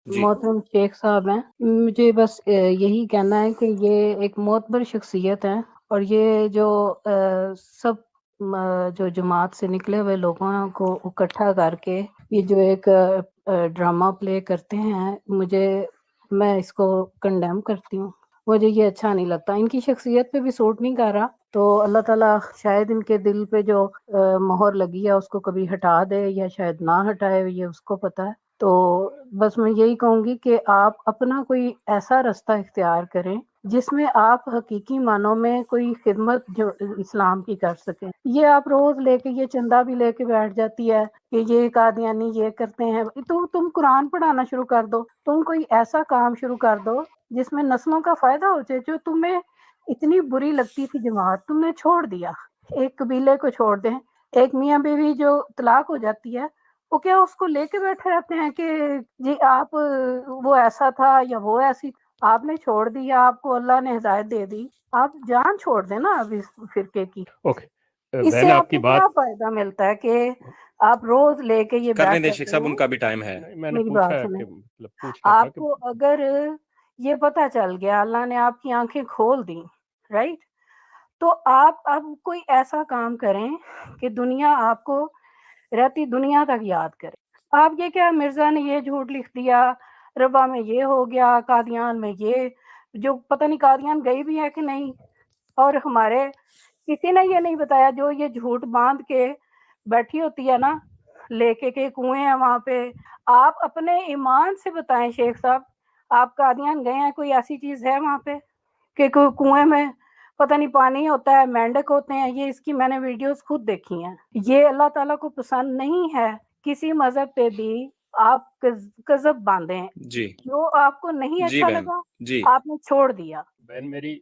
جی محترم شیخ صاحب ہیں، مجھے بس یہی کہنا ہے کہ یہ ایک معتبر شخصیت ہے، اور یہ جو سب جو جماعت سے نکلے ہوئے لوگوں کو اکٹھا کر کے یہ جو ایک ڈرامہ پلے کرتے ہیں، میں اس کو کنڈیم کرتی ہوں. مجھے یہ اچھا نہیں لگتا، ان کی شخصیت پہ بھی سوٹ نہیں کر رہا. تو اللہ تعالیٰ شاید ان کے دل پہ جو مہر لگی ہے اس کو کبھی ہٹا دے، یا شاید نہ ہٹائے، یہ اس کو پتہ ہے. تو بس میں یہی کہوں گی کہ آپ اپنا کوئی ایسا رستہ اختیار کریں جس میں آپ حقیقی معنوں میں کوئی خدمت جو اسلام کی کر سکیں. یہ آپ روز لے کے یہ چندہ بھی لے کے بیٹھ جاتی ہے کہ یہ قادیانی یہ کرتے ہیں. تو تم قرآن پڑھانا شروع کر دو، تم کوئی ایسا کام شروع کر دو جس میں نسلوں کا فائدہ ہو جائے. جو تمہیں اتنی بری لگتی تھی جماعت، تم نے چھوڑ دیا. ایک قبیلے کو چھوڑ دیں، ایک میاں بیوی جو طلاق ہو جاتی ہے، وہ کیا اس کو لے کے بیٹھے رہتے ہیں کہ جی آپ وہ ایسا تھا یا وہ ایسی. آپ نے چھوڑ دیا، آپ کو اللہ نے ہدایت دے دی، آپ جان چھوڑ دیں نا اب اس فرقے کی. اوکے اس سے بہن، آپ آپ کی کو بات کیا فائدہ ملتا ہے کہ آپ روز لے کے یہ کر لیں بیٹھ دیں شیخ جاتے صاحب، ان ہیں. کا بھی ٹائم ہے. نہیں، میں نے میری پوچھا بات ہے سنیں، کہ مطلب پوچھنا تھا آپ کہ کو اگر یہ پتہ چل گیا، اللہ نے آپ کی آنکھیں کھول دیں، رائٹ، تو آپ اب کوئی ایسا کام کریں کہ دنیا آپ کو رہتی دنیا تک یاد کرے. آپ یہ کیا مرزا نے یہ جھوٹ لکھ دیا، ربا میں یہ ہو گیا، قادیان میں یہ، جو پتہ نہیں قادیان گئی بھی ہے کہ نہیں. اور ہمارے کسی نے یہ نہیں بتایا، جو یہ جھوٹ باندھ کے بیٹھی ہوتی ہے نا لے کے کہ کنویں ہیں وہاں پہ. آپ اپنے ایمان سے بتائیں شیخ صاحب، آپ قادیان گئے ہیں، کوئی ایسی چیز ہے وہاں پہ کہ کوئی کنویں میں پتہ نہیں پانی ہوتا ہے، مینڈک ہوتے ہیں. یہ اس کی میں نے ویڈیوز خود دیکھی ہیں. یہ اللہ تعالیٰ کو پسند نہیں ہے کسی مذہب پہ بھی آپ کذب باندھیں. جی جو آپ کو نہیں جی اچھا بہن. لگا جی آپ نے چھوڑ دیا. بہن میری،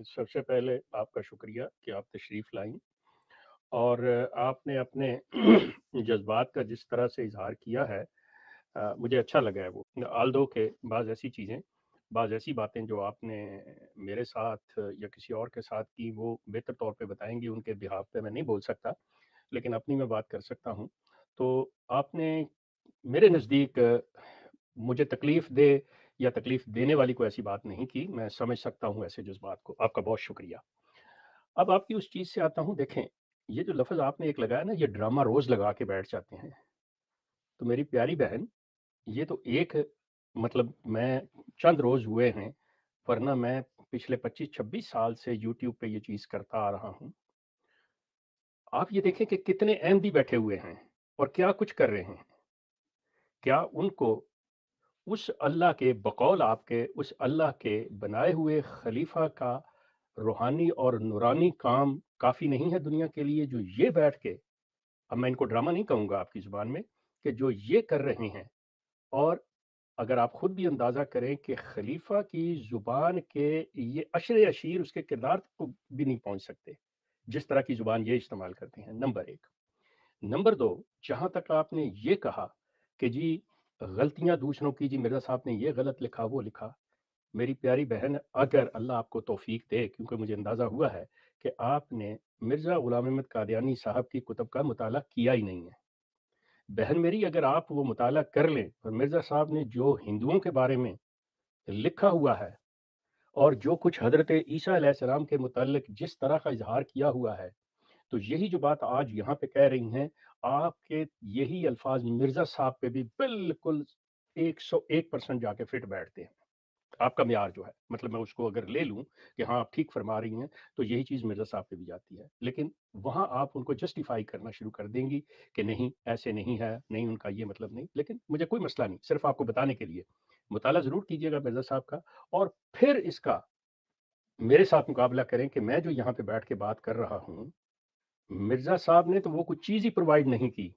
سب سے پہلے آپ کا شکریہ کہ آپ تشریف لائیں، اور آپ نے اپنے جذبات کا جس طرح سے اظہار کیا ہے، مجھے اچھا لگا ہے. وہ آلدو کہ بعض ایسی باتیں جو آپ نے میرے ساتھ یا کسی اور کے ساتھ کی، وہ بہتر طور پہ بتائیں گی. ان کے بہاف پہ میں نہیں بول سکتا، لیکن اپنی میں بات کر سکتا ہوں. تو آپ نے میرے نزدیک مجھے تکلیف دے یا تکلیف دینے والی کوئی ایسی بات نہیں کی. میں سمجھ سکتا ہوں ایسے جذبات کو. آپ کا بہت شکریہ. اب آپ کی اس چیز سے آتا ہوں. دیکھیں، یہ جو لفظ آپ نے ایک لگایا نا، یہ ڈرامہ روز لگا کے بیٹھ جاتے ہیں. تو میری پیاری بہن، یہ تو ایک مطلب میں چند روز ہوئے ہیں، ورنہ میں پچھلے 25-26 سال سے یوٹیوب پہ یہ چیز کرتا آ رہا ہوں. آپ یہ دیکھیں کہ کتنے احمدی بیٹھے ہوئے ہیں اور کیا کچھ کر رہے ہیں. کیا ان کو اس اللہ کے بقول آپ کے اس اللہ کے بنائے ہوئے خلیفہ کا روحانی اور نورانی کام کافی نہیں ہے دنیا کے لیے، جو یہ بیٹھ کے، اب میں ان کو ڈرامہ نہیں کہوں گا آپ کی زبان میں، کہ جو یہ کر رہے ہیں. اور اگر آپ خود بھی اندازہ کریں کہ خلیفہ کی زبان کے یہ عشر اشیر اس کے کردار کو بھی نہیں پہنچ سکتے جس طرح کی زبان یہ استعمال کرتے ہیں. نمبر ایک. نمبر دو، جہاں تک آپ نے یہ کہا کہ جی غلطیاں دوسروں کی، جی مرزا صاحب نے یہ غلط لکھا وہ لکھا. میری پیاری بہن، اگر اللہ آپ کو توفیق دے، کیونکہ مجھے اندازہ ہوا ہے کہ آپ نے مرزا غلام احمد قادیانی صاحب کی کتب کا مطالعہ کیا ہی نہیں ہے. بہن میری، اگر آپ وہ مطالعہ کر لیں، اور مرزا صاحب نے جو ہندوؤں کے بارے میں لکھا ہوا ہے اور جو کچھ حضرت عیسیٰ علیہ السلام کے متعلق جس طرح کا اظہار کیا ہوا ہے، تو یہی جو بات آج یہاں پہ کہہ رہی ہیں، آپ کے یہی الفاظ مرزا صاحب پہ بھی بالکل 101% جا کے فٹ بیٹھتے ہیں. آپ کا معیار جو ہے، مطلب میں اس کو اگر لے لوں کہ ہاں آپ ٹھیک فرما رہی ہیں، تو یہی چیز مرزا صاحب پہ بھی جاتی ہے. لیکن وہاں آپ ان کو جسٹیفائی کرنا شروع کر دیں گی کہ نہیں ایسے نہیں ہے، نہیں ان کا یہ مطلب نہیں. لیکن مجھے کوئی مسئلہ نہیں، صرف آپ کو بتانے کے لیے مطالعہ ضرور کیجیے گا مرزا صاحب کا، اور پھر اس کا میرے ساتھ مقابلہ کریں کہ میں جو یہاں پہ بیٹھ کے بات کر رہا ہوں، مرزا صاحب نے تو وہ کچھ چیز ہی پرووائڈ نہیں کی.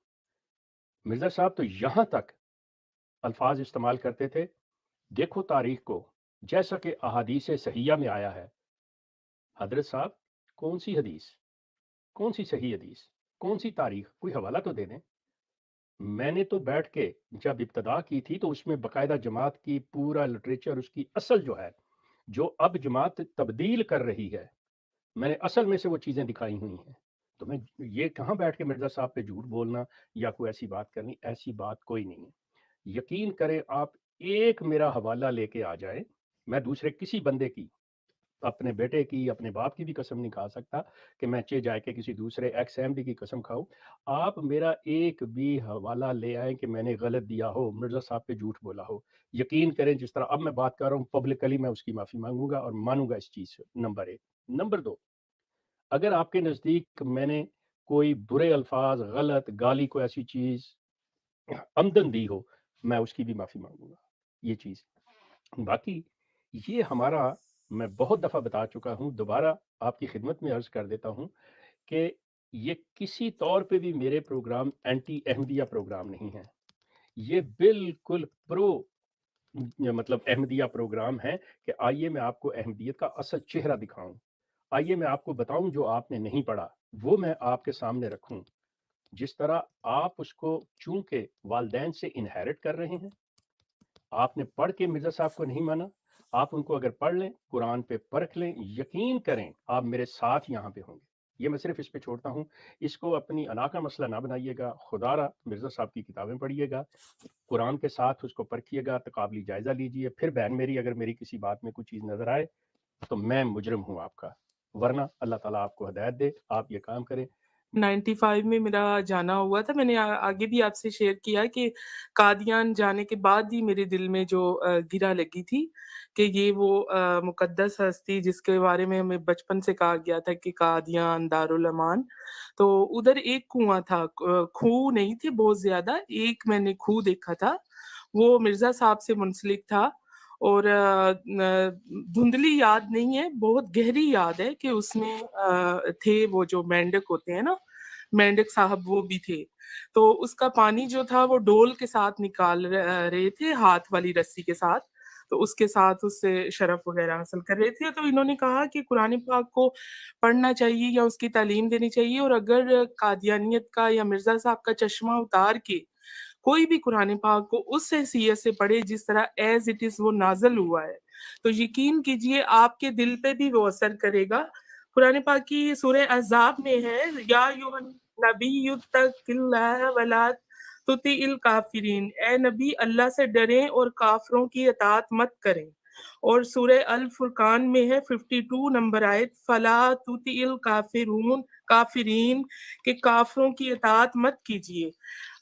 مرزا صاحب تو یہاں تک الفاظ استعمال کرتے تھے، دیکھو تاریخ کو، جیسا کہ احادیث صحیحہ میں آیا ہے. حضرت صاحب کون سی حدیث، کون سی صحیح حدیث، کون سی تاریخ، کوئی حوالہ تو دے دیں. میں نے تو بیٹھ کے جب ابتدا کی تھی تو اس میں باقاعدہ جماعت کی پورا لٹریچر، اس کی اصل جو ہے، جو اب جماعت تبدیل کر رہی ہے، میں نے اصل میں سے وہ چیزیں دکھائی ہوئی ہیں. تو میں یہ کہاں بیٹھ کے مرزا صاحب پہ جھوٹ بولنا یا کوئی ایسی بات کرنی، ایسی بات کوئی نہیں ہے. یقین کریں آپ، ایک میرا حوالہ لے کے آ جائے, میں دوسرے کسی بندے کی, اپنے بیٹے کی, اپنے باپ کی بھی قسم نہیں کھا سکتا کہ میں چے جائے کے کسی دوسرے ایکس ایم ڈی کی قسم کھاؤں. آپ میرا ایک بھی حوالہ لے آئیں کہ میں نے غلط دیا ہو, مرزا صاحب پہ جھوٹ بولا ہو. یقین کریں جس طرح اب میں بات کر رہا ہوں پبلکلی میں اس کی معافی مانگوں گا اور مانوں گا اس چیز سے. نمبر 1. نمبر 2, اگر آپ کے نزدیک میں نے کوئی برے الفاظ, غلط گالی, کو ایسی چیز آمدن دی ہو, میں اس کی بھی معافی مانگوں گا. یہ چیز باقی یہ ہمارا, میں بہت دفعہ بتا چکا ہوں, دوبارہ آپ کی خدمت میں عرض کر دیتا ہوں کہ یہ کسی طور پہ بھی میرے پروگرام اینٹی احمدیہ پروگرام نہیں ہیں. یہ بالکل پرو مطلب احمدیہ پروگرام ہے کہ آئیے میں آپ کو احمدیت کا اصل چہرہ دکھاؤں, آئیے میں آپ کو بتاؤں جو آپ نے نہیں پڑھا وہ میں آپ کے سامنے رکھوں. جس طرح آپ اس کو چونکہ والدین سے انہیرٹ کر رہے ہیں, آپ نے پڑھ کے مرزا صاحب کو نہیں مانا, آپ ان کو اگر پڑھ لیں, قرآن پہ پرکھ لیں, یقین کریں آپ میرے ساتھ یہاں پہ ہوں گے. یہ میں صرف اس پہ چھوڑتا ہوں, اس کو اپنی انا کا مسئلہ نہ بنائیے گا. خدا را مرزا صاحب کی کتابیں پڑھیے گا, قرآن کے ساتھ اس کو پرکھیے گا, تقابلی جائزہ لیجئے, پھر بہن میری اگر میری کسی بات میں کوئی چیز نظر آئے تو میں مجرم ہوں آپ کا, ورنہ اللہ تعالیٰ آپ کو ہدایت دے, آپ یہ کام کریں. 95 میں میرا جانا ہوا تھا. میں نے آگے بھی آپ سے شیئر کیا کہ قادیان جانے کے بعد ہی میرے دل میں جو گرا لگی تھی کہ یہ وہ مقدس ہستی جس کے بارے میں ہمیں بچپن سے کہا گیا تھا کہ قادیان دارالامان. تو ادھر ایک کنواں تھا, کھوہ نہیں تھے بہت زیادہ, ایک میں نے کھوہ دیکھا تھا, وہ مرزا صاحب سے منسلک تھا. اور دھندلی یاد نہیں ہے, بہت گہری یاد ہے کہ اس میں تھے وہ جو مینڈک ہوتے ہیں نا, مینڈک صاحب وہ بھی تھے. تو اس کا پانی جو تھا وہ ڈول کے ساتھ نکال رہے تھے, ہاتھ والی رسی کے ساتھ, تو اس کے ساتھ اس سے شرف وغیرہ حاصل کر رہے تھے. تو انہوں نے کہا کہ قرآن پاک کو پڑھنا چاہیے یا اس کی تعلیم دینی چاہیے, اور اگر قادیانیت کا یا مرزا صاحب کا چشمہ اتار کے کوئی بھی قرآن پاک کو اس حیثیت سے پڑھے جس طرح ایز اٹ از وہ نازل ہوا ہے, تو یقین کیجئے آپ کے دل پہ بھی وہ اثر کرے گا. قرآن پاک کی سورہ احزاب میں ہے, یا ایھا النبی اتق اللہ ولا تطع الکافرین, اے نبی اللہ سے ڈریں اور کافروں کی اطاعت مت کریں. اور سورہ الفرقان میں ہے 52 نمبر آیت, فلا تطع کافرین, کہ کافروں کی اطاعت مت کیجیے.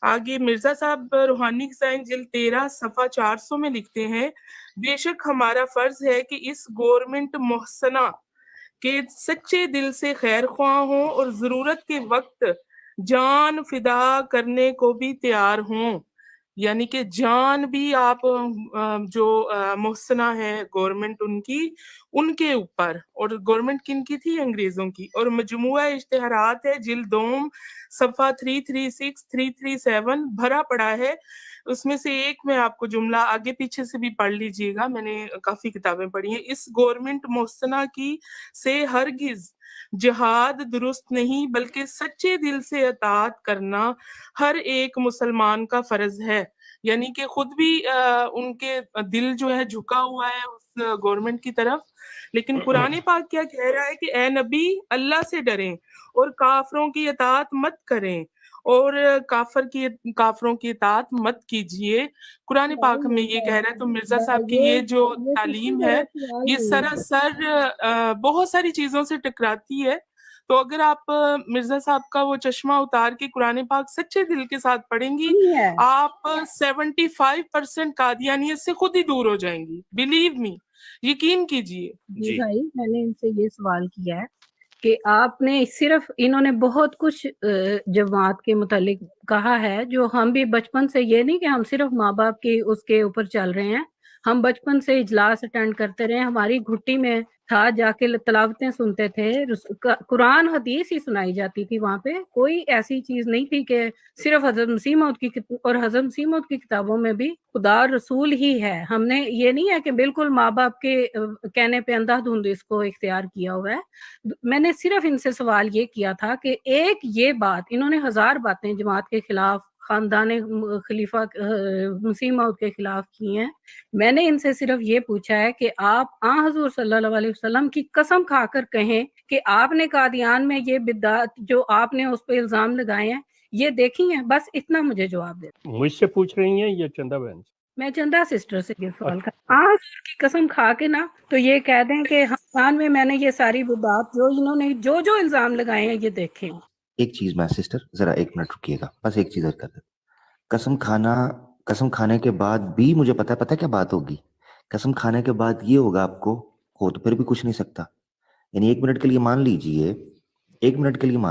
آگے مرزا صاحب روحانی سائن جلد 13 صفحہ 400 میں لکھتے ہیں, بے شک ہمارا فرض ہے کہ اس گورنمنٹ محسنہ کہ سچے دل سے خیر خواہ ہوں اور ضرورت کے وقت جان فدا کرنے کو بھی تیار ہوں. یعنی کہ جان بھی آپ جو محسنہ ہے گورنمنٹ ان کے اوپر, اور گورنمنٹ کن کی تھی؟ انگریزوں کی. اور مجموعہ اشتہارات ہے جلد 2 صفحہ 336 337 بھرا پڑا ہے. اس میں سے ایک میں آپ کو جملہ آگے پیچھے سے بھی پڑھ لیجئے گا, میں نے کافی کتابیں پڑھی ہیں. اس گورنمنٹ محسنہ کی سے ہرگز جہاد درست نہیں, بلکہ سچے دل سے اطاعت کرنا ہر ایک مسلمان کا فرض ہے. یعنی کہ خود بھی ان کے دل جو ہے جھکا ہوا ہے اس گورنمنٹ کی طرف, لیکن قرآن پاک کیا کہہ رہا ہے کہ اے نبی اللہ سے ڈریں اور کافروں کی اطاعت مت کریں, اور کافروں کی اطاعت مت کیجیے. قرآن پاک ہمیں یہ کہہ رہا ہے. تو مرزا صاحب کی یہ جو تعلیم ہے یہ سراسر بہت ساری چیزوں سے ٹکراتی ہے. تو اگر آپ مرزا صاحب کا وہ چشمہ اتار کے قرآن پاک سچے دل کے ساتھ پڑھیں گی, آپ 75% قادیانیت سے خود ہی دور ہو جائیں گی. بلیو می, یقین کیجیے. جی بھائی, میں نے ان سے یہ سوال کیا ہے کہ آپ نے صرف, انہوں نے بہت کچھ جماعت کے متعلق کہا ہے جو ہم بھی بچپن سے, یہ نہیں کہ ہم صرف ماں باپ کی اس کے اوپر چل رہے ہیں, ہم بچپن سے اجلاس اٹینڈ کرتے رہے, ہماری گھٹی میں تھا, جا کے تلاوتیں سنتے تھے, قرآن حدیث ہی سنائی جاتی تھی وہاں پہ. کوئی ایسی چیز نہیں تھی کہ صرف حضرت مسیح موعود کی, اور حضرت مسیح موعود کی کتابوں میں بھی خدا رسول ہی ہے. ہم نے یہ نہیں ہے کہ بالکل ماں باپ کے کہنے پہ اندھا دھند اس کو اختیار کیا ہوا ہے. میں نے صرف ان سے سوال یہ کیا تھا کہ ایک یہ بات, انہوں نے 1000 باتیں جماعت کے خلاف, خاندان خلیفہ مسیح موعود کے خلاف کی ہیں. میں نے ان سے صرف یہ پوچھا ہے کہ آپ حضور صلی اللہ علیہ وسلم کی قسم کھا کر کہیں کہ آپ نے قادیان میں یہ بدعت جو آپ نے اس پہ الزام لگائے ہیں یہ دیکھی ہیں, بس اتنا مجھے جواب دے. مجھ سے پوچھ رہی ہیں یا چندہ بہن سے؟ میں چندہ سسٹر سے یہ سوال کر حضور کی قسم کھا کے نا تو یہ کہہ دیں کہ ہندوستان میں نے یہ ساری بات جو انہوں نے جو الزام لگائے ہیں یہ دیکھیں. ایک چیز میں سسٹر ذرا 1 منٹ رکیے گا، بس ایک چیز اور کر دیں. قسم کھانے کے بعد بھی مجھے پتا کیا بات ہوگی. قسم کھانے کے بعد یہ ہوگا آپ کو ہو تو پھر بھی کچھ نہیں سکتا. یعنی 1 منٹ کے لیے مان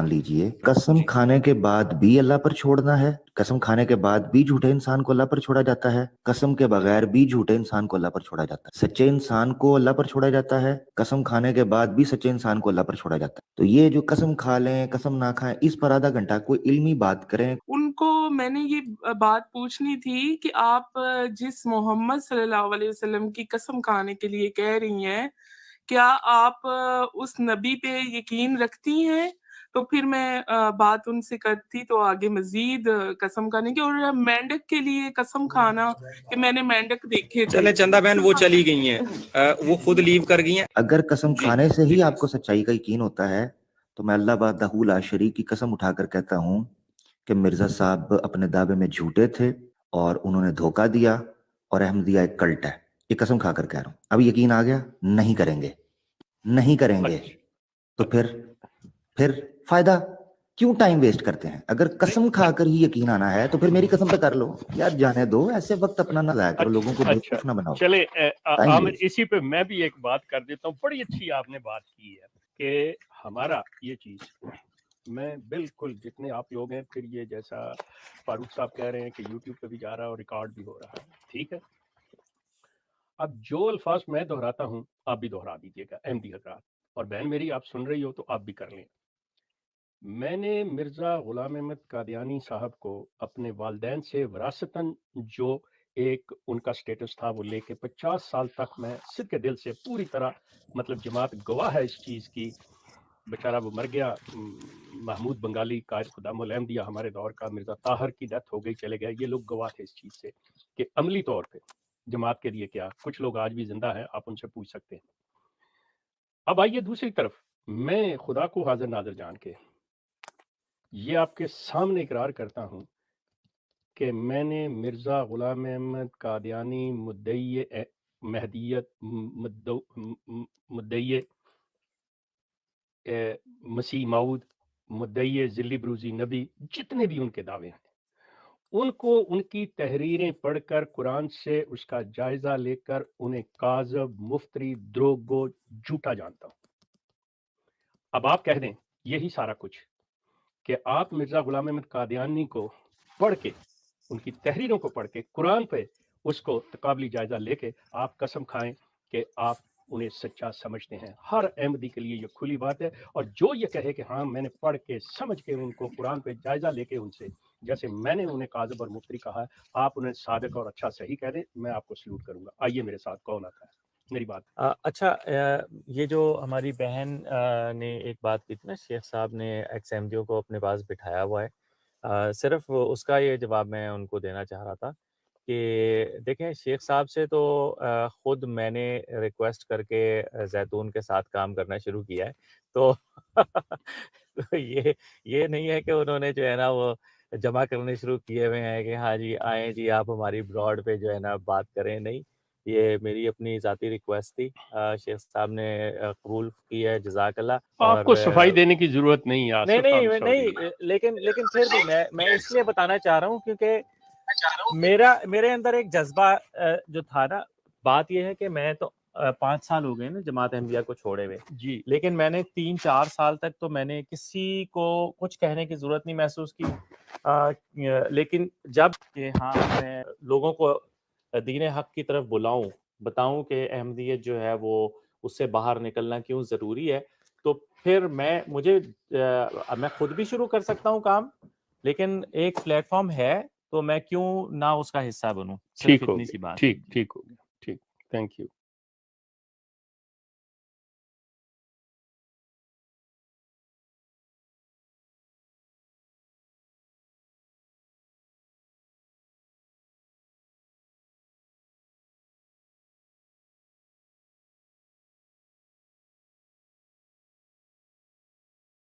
لیجئے قسم کھانے کے بعد بھی اللہ پر چھوڑنا ہے، قسم کھانے کے بعد بھی جھوٹے انسان کو اللہ پر چھوڑا جاتا ہے، قسم کے بغیر بھی جھوٹے انسان کو اللہ پر چھوڑا جاتا ہے، سچے انسان کو اللہ پر چھوڑا جاتا ہے، قسم کھانے کے بعد بھی سچے انسان کو اللہ پر چھوڑا جاتا ہے. تو یہ جو قسم کھا لیں قسم نہ کھائیں، اس پر آدھا گھنٹہ کوئی علمی بات کریں. ان کو میں نے یہ بات پوچھنی تھی کہ آپ جس محمد صلی اللہ علیہ وسلم کی قسم کھانے کے لیے کہہ رہی ہیں، کیا آپ اس نبی پہ یقین رکھتی ہیں؟ تو پھر میں بات ان سے کرتی تو آگے مزید قسم کھانے کی. اور مینڈک کے لیے قسم کھانا کہ میں نے مینڈک دیکھے تھے. چلیں چندہ بہن وہ چلی گئی ہیں، وہ خود لیو کر گئی ہیں. اگر قسم کھانے سے ہی آپ کو سچائی کا یقین ہوتا ہے تو میں اللہ وحدہ لا شریک کی قسم اٹھا کر کہتا ہوں کہ مرزا صاحب اپنے دعوے میں جھوٹے تھے اور انہوں نے دھوکہ دیا اور احمدیہ ایک کلٹ ہے. یہ قسم کھا کر کہہ رہا ہوں. اب یقین آ گیا؟ نہیں کریں گے تو پھر فائدہ کیوں ٹائم ویسٹ کرتے ہیں؟ اگر قسم کھا کر ہی یقین آنا ہے تو پھر میری قسم پہ کر لو یار، جانے دو، ایسے وقت اپنا نہ ضائع کرو، لوگوں کو بیوقوف نہ بناؤ. چلے عامر اسی پہ میں بھی ایک بات کر دیتا ہوں. بڑی اچھی آپ نے بات کی ہے کہ ہمارا یہ چیز، میں بالکل جتنے آپ لوگ ہیں، پھر یہ جیسا فاروق صاحب کہہ رہے ہیں کہ یوٹیوب پہ بھی جا رہا ہے اور ریکارڈ بھی ہو رہا ہے، ٹھیک ہے. اب جو الفاظ میں دہراتا ہوں آپ بھی دہرا دیجیے گا احمدی حضرات، اور بہن میری آپ سن رہی ہو تو آپ بھی کر لیں. میں نے مرزا غلام احمد قادیانی صاحب کو اپنے والدین سے وراثتاً جو ایک ان کا سٹیٹس تھا وہ لے کے 50 سال تک میں صدق کے دل سے پوری طرح، مطلب جماعت گواہ ہے اس چیز کی. بیچارہ وہ مر گیا، محمود بنگالی قائد خدام الاحمدیہ ہمارے دور کا، مرزا طاہر کی ڈیتھ ہو گئی، چلے گئے. یہ لوگ گواہ تھے اس چیز سے کہ عملی طور پہ جماعت کے لیے کیا. کچھ لوگ آج بھی زندہ ہیں، آپ ان سے پوچھ سکتے ہیں. اب آئیے دوسری طرف، میں خدا کو حاضر ناظر جان کے یہ آپ کے سامنے اقرار کرتا ہوں کہ میں نے مرزا غلام احمد قادیانی مدعی مہدیت، مدعی مسیح موعود، مدعی ذلی بروزی نبی، جتنے بھی ان کے دعوے ہیں، ان کو ان کی تحریریں پڑھ کر قرآن سے اس کا جائزہ لے کر انہیں کاذب، مفتری، دروغگو، جھوٹا جانتا ہوں. اب آپ کہہ دیں یہی سارا کچھ کہ آپ مرزا غلام احمد قادیانی کو پڑھ کے، ان کی تحریروں کو پڑھ کے، قرآن پہ اس کو تقابلی جائزہ لے کے آپ قسم کھائیں کہ آپ انہیں سچا سمجھتے ہیں. ہر احمدی کے لیے یہ کھلی بات ہے. اور جو یہ کہے کہ ہاں میں نے پڑھ کے سمجھ کے ان کو قرآن پہ جائزہ لے کے ان سے، جیسے میں نے انہیں کاذب اور مفتری کہا ہے، آپ انہیں صادق اور اچھا صحیح کہہ دیں، میں آپ کو سلوٹ کروں گا. آئیے میرے ساتھ کون آتا ہے میری بات. اچھا، یہ جو ہماری بہن نے ایک بات کی تھی نا، شیخ صاحب نے ایکس احمدیوں کو اپنے پاس بٹھایا ہوا ہے، صرف اس کا یہ جواب میں ان کو دینا چاہ رہا تھا کہ دیکھیں شیخ صاحب سے تو خود میں نے ریکویسٹ کر کے زیتون کے ساتھ کام کرنا شروع کیا ہے، تو یہ نہیں ہے کہ انہوں نے جو ہے نا وہ جمع کرنے شروع کیے ہوئے ہیں کہ ہاں جی آئیں جی آپ ہماری براڈ پہ جو ہے نا بات کریں. نہیں، یہ میری اپنی ذاتی ریکویسٹ تھی، شیخ صاحب نے قبول کی ہے، جزاک اللہ. آپ کو صفائی دینے کی ضرورت نہیں ہے. نہیں، لیکن پھر بھی میں اس لیے بتانا چاہ رہا ہوں کیونکہ میرے اندر ایک جذبہ جو تھا نا، بات یہ ہے کہ میں تو 5 سال ہو گئے نا جماعت احمدیہ کو چھوڑے ہوئے جی، لیکن میں نے 3-4 سال تک تو میں نے کسی کو کچھ کہنے کی ضرورت نہیں محسوس کی. لیکن جب کہ ہاں میں لوگوں کو دین حق کی طرف بتاؤں کہ احمدیت جو ہے وہ اس سے باہر نکلنا کیوں ضروری ہے، تو پھر میں خود بھی شروع کر سکتا ہوں کام، لیکن ایک پلیٹ فارم ہے تو میں کیوں نہ اس کا حصہ بنوں. ٹھیک ہو گیا، ٹھیک ہو گیا، ٹھیک. Thank you.